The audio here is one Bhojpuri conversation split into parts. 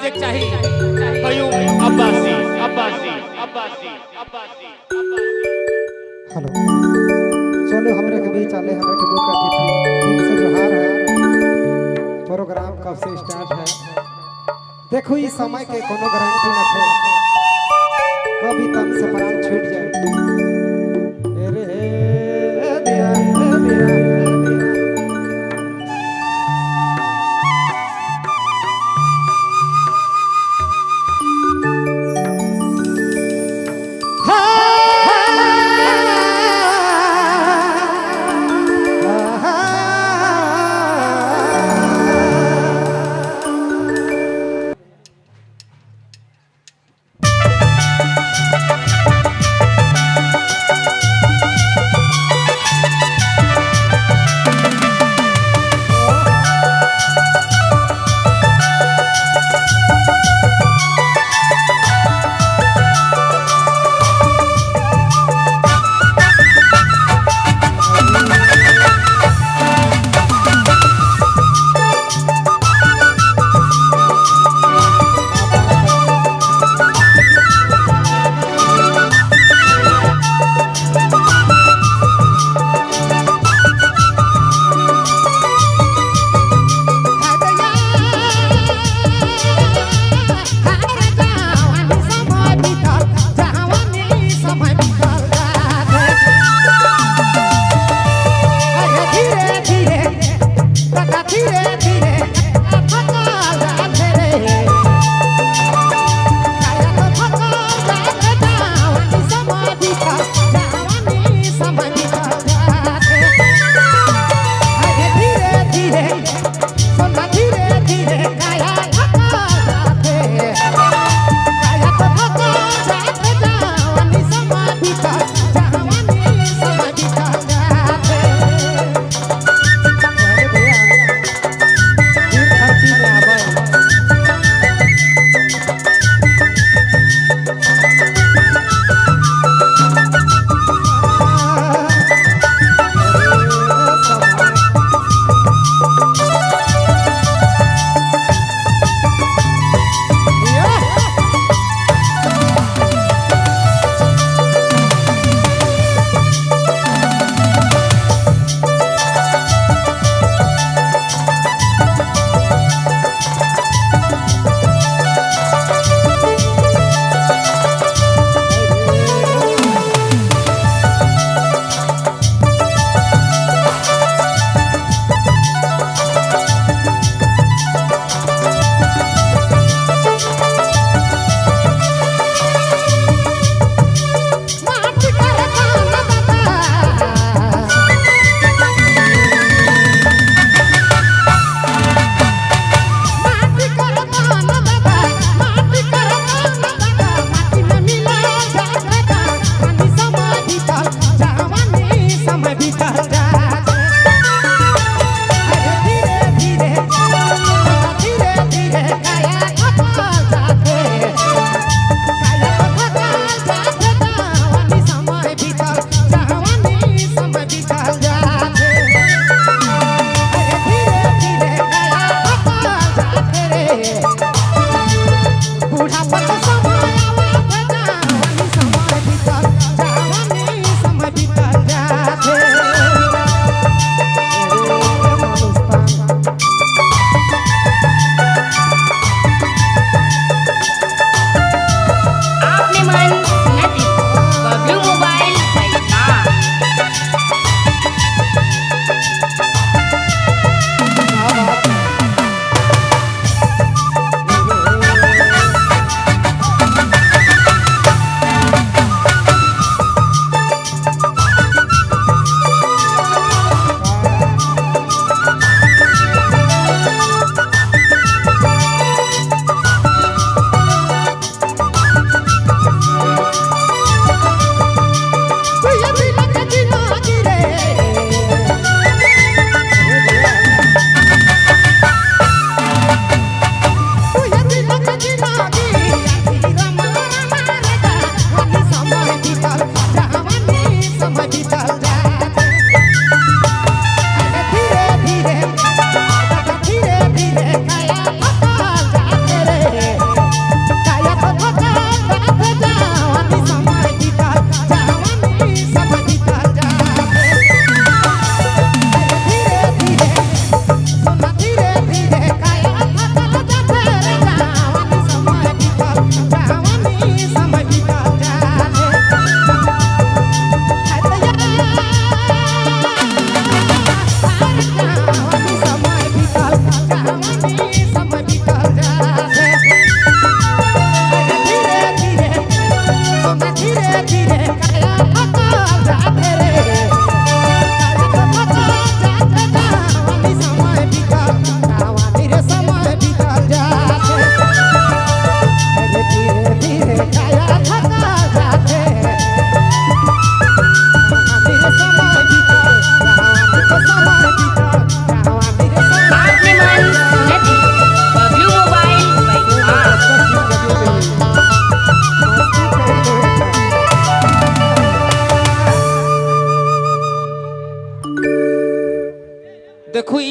म्यूजिक चाहिए कयूम अब्बासी अब्बासी अब्बासी अब्बासी। हेलो, चलो हमरे के बीच आले हमरे के मुख अतिथि दिल से जोहार है। प्रोग्राम कब से स्टार्ट है देखो, इस समय के कोनो गारंटी न थे, कभी तन से प्राण छूट जाए। रे दिया दिया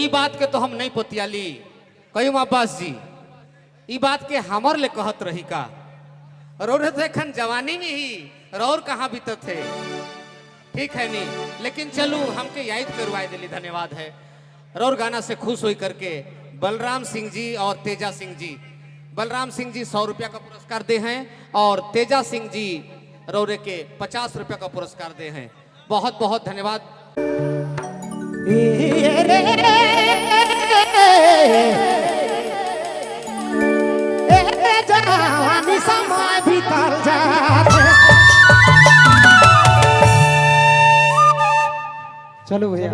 ई बात के तो हम नहीं पोतियाली कहीं अब्बास जी, ई बात के हमर ले कहत रही का। रौर तो एखन जवानी में ही रौर कहाँ बीतत थे, ठीक है नहीं, लेकिन चलू हमके याद करवाए दिली, धन्यवाद है। रौर गाना से खुश हुई करके बलराम सिंह जी और तेजा सिंह जी, बलराम सिंह जी 100 रुपया का पुरस्कार दे हैं और तेजा सिंह जी रौरे के 50 रुपया का पुरस्कार दे हैं। बहुत बहुत धन्यवाद। जवानी समय बीतल जात। चलो भैया।